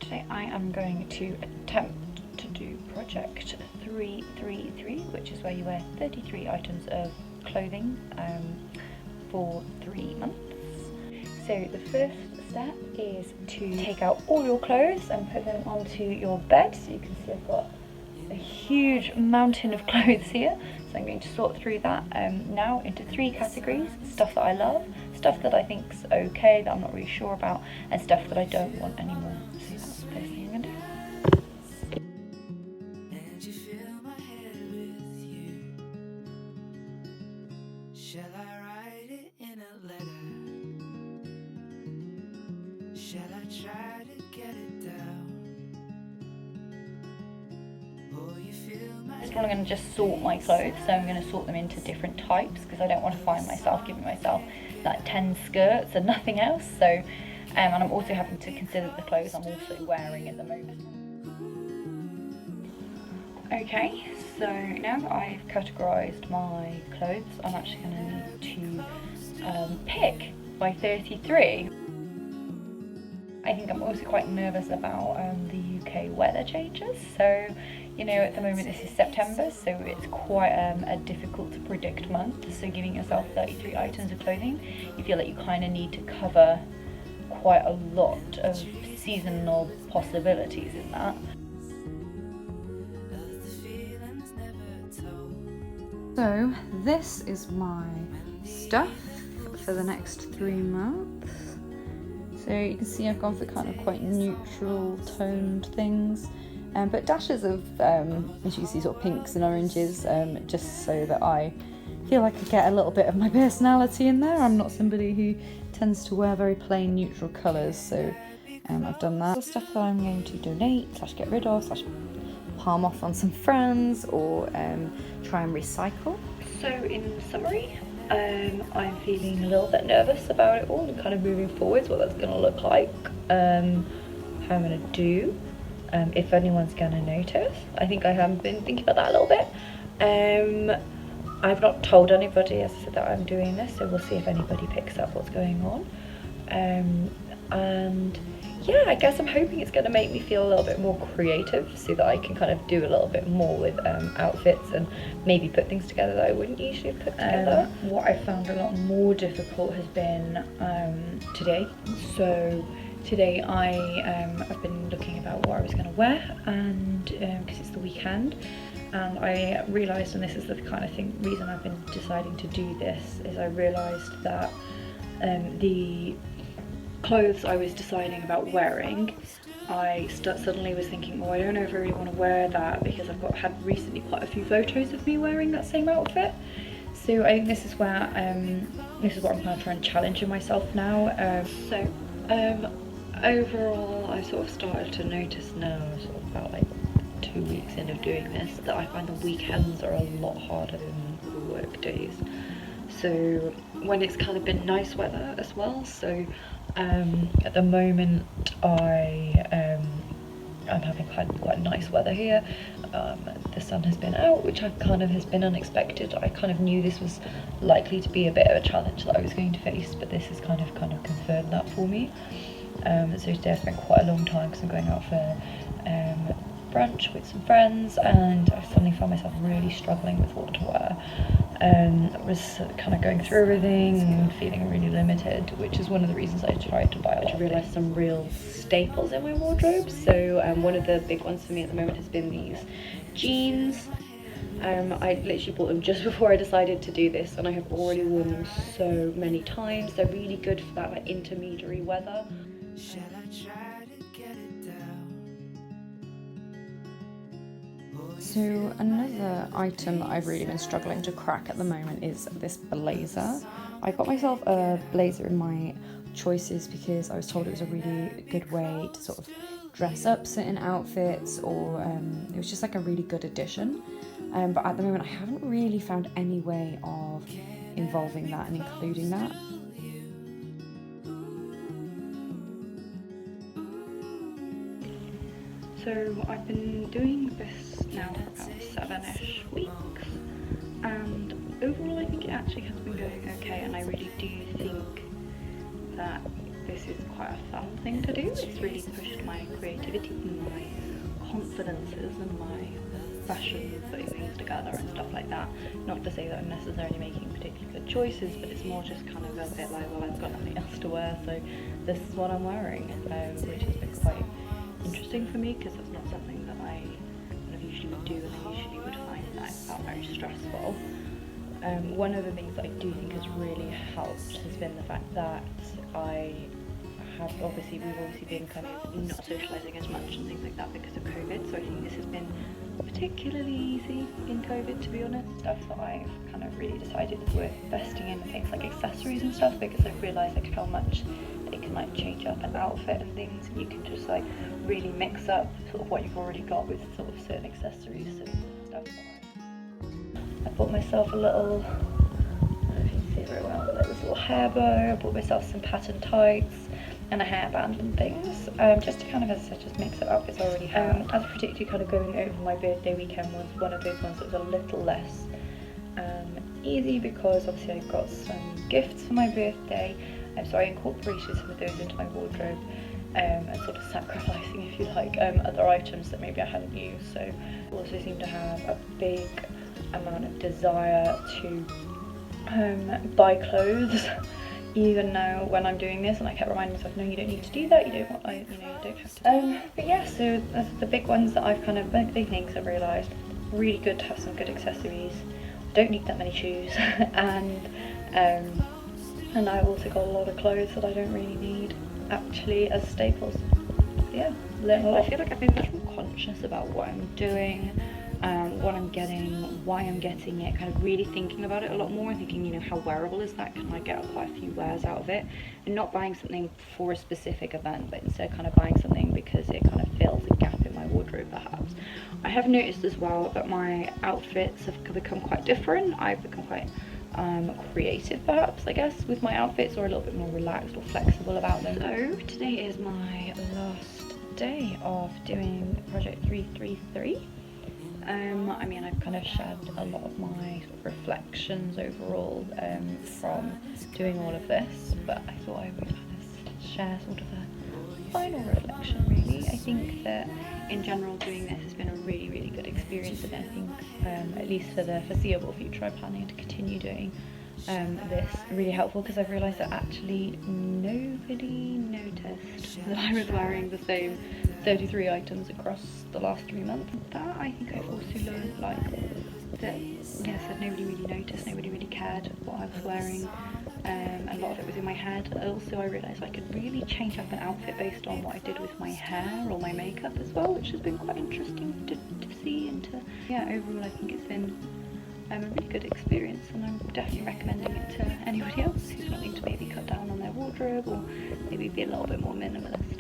Today I am going to attempt to do project 333, which is where you wear 33 items of clothing for 3 months. So the first step is to take out all your clothes and put them onto your bed. So you can see I've got a huge mountain of clothes here. So I'm going to sort through that now into 3 categories: stuff that I love, stuff that I think's okay that I'm not really sure about, and stuff that I don't want anymore. So that's the first thing I'm going to do. Shall I write it in a letter? Shall I try to get it down? Oh, you feel my First of all, I'm going to just sort my clothes. So I'm going to sort them into different types because I don't want to find myself giving myself like 10 skirts and nothing else. So, and I'm also having to consider the clothes I'm also wearing at the moment. Okay, so now that I've categorised my clothes, I'm actually going to need to pick my 33. I think I'm also quite nervous about the UK weather changes. So, you know, at the moment this is September, so it's quite a difficult to predict month. So giving yourself 33 items of clothing, you feel like you kind of need to cover quite a lot of seasonal possibilities in that. So this is my stuff for the next 3 months. So you can see I've gone for kind of quite neutral toned things, but dashes of, as you can see, sort of pinks and oranges, just so that I feel like I get a little bit of my personality in there. I'm not somebody who tends to wear very plain neutral colours, so I've done that. The stuff that I'm going to donate, / get rid of, / palm off on some friends, or try and recycle. So in summary, I'm feeling a little bit nervous about it all and kind of moving forwards, what that's going to look like, how I'm going to do, if anyone's going to notice. I think I have been thinking about that a little bit. I've not told anybody, as I said, that I'm doing this, so we'll see if anybody picks up what's going on. And yeah, I guess I'm hoping it's going to make me feel a little bit more creative so that I can kind of do a little bit more with outfits and maybe put things together that I wouldn't usually put together. What I found a lot more difficult has been today. So today I've been looking about what I was going to wear, and because it's the weekend, and I realised, and this is the kind of reason I've been deciding to do this, is I realised that the clothes I was deciding about wearing, I suddenly was thinking, oh, I don't know if I really want to wear that, because I've had recently quite a few photos of me wearing that same outfit. So I think this is where this is what I'm kind of trying to challenge in myself now. Overall, I sort of started to notice now, sort of about like 2 weeks in of doing this, that I find the weekends are a lot harder than the work days. So when it's kind of been nice weather as well, so at the moment I'm having quite nice weather here. The sun has been out, which has been unexpected. I kind of knew this was likely to be a bit of a challenge that I was going to face, but this has kind of confirmed that for me. So today I spent quite a long time because I'm going out for brunch with some friends, and I suddenly found myself really struggling with what to wear. I was kind of going through everything and feeling really limited, which is one of the reasons I tried to buy a lot. I realised some real staples in my wardrobe. So one of the big ones for me at the moment has been these jeans. I literally bought them just before I decided to do this, and I have already worn them so many times. They're really good for that like intermediary weather. Shall I try to get it down? So another item that I've really been struggling to crack at the moment is this blazer. I got myself a blazer in my choices because I was told it was a really good way to sort of dress up certain outfits, or it was just like a really good addition. But at the moment I haven't really found any way of involving that and including that. So I've been doing this now for about 7-ish weeks, and overall I think it actually has been going okay, and I really do think that this is quite a fun thing to do. It's really pushed my creativity and my confidences and my fashion, putting things together and stuff like that. Not to say that I'm necessarily making particularly good choices, but it's more just kind of a bit like, well, I've got nothing else to wear, so this is what I'm wearing, which has been quite interesting for me because it's not something that I kind of usually would do, and I usually would find that I found very stressful. One of the things that I do think has really helped has been the fact that we've obviously been kind of not socialising as much and things like that because of COVID, so I think this has been particularly easy in COVID, to be honest. Stuff that I've kind of really decided is worth investing in, things like accessories and stuff, because I've realised like how much it can like change up an outfit and things, and you can just like really mix up sort of what you've already got with sort of certain accessories and stuff. I bought myself a little, I don't know if you can see it very well, but like this little hair bow. I bought myself some pattern tights and a hairband and things, just to kind of, as I said, just mix up outfits I already have. As particularly kind of going over my birthday weekend was one of those ones that was a little less easy, because obviously I got some gifts for my birthday, so I incorporated some of those into my wardrobe, and sort of sacrificing, if you like, other items that maybe I hadn't used. So I also seem to have a big amount of desire to buy clothes. Even now when I'm doing this, and I kept reminding myself, no, you don't need to do that, you don't have to. But yeah, so that's the big ones that I've kind of, big things I've realised. Really good to have some good accessories. I don't need that many shoes, and I've also got a lot of clothes that I don't really need actually as staples. So yeah, learn a lot. I feel like I've been much more conscious about what I'm doing, what I'm getting, why I'm getting it, kind of really thinking about it a lot more and thinking, you know, how wearable is that? Can I get quite a few wears out of it? And not buying something for a specific event, but instead kind of buying something because it kind of fills a gap in my wardrobe perhaps. I have noticed as well that my outfits have become quite different. I've become quite creative perhaps, I guess, with my outfits, or a little bit more relaxed or flexible about them. So today is my last day of doing project 333. I mean, I've kind of shared a lot of my sort of reflections overall from doing all of this, but I thought I would kind of share sort of a final reflection, really. I think that in general doing this has been a really, really good experience, and I think at least for the foreseeable future I'm planning to continue doing this. Really helpful, because I've realised that actually nobody noticed that I was wearing the same 33 items across the last 3 months. That I think I've also learned, like, that yes, that nobody really noticed, nobody really cared what I was wearing. A lot of it was in my head. Also, I realised I could really change up an outfit based on what I did with my hair or my makeup as well, which has been quite interesting to see and to, yeah, overall I think it's been a really good experience, and I'm definitely recommending it to anybody else who's wanting to maybe cut down on their wardrobe or maybe be a little bit more minimalist.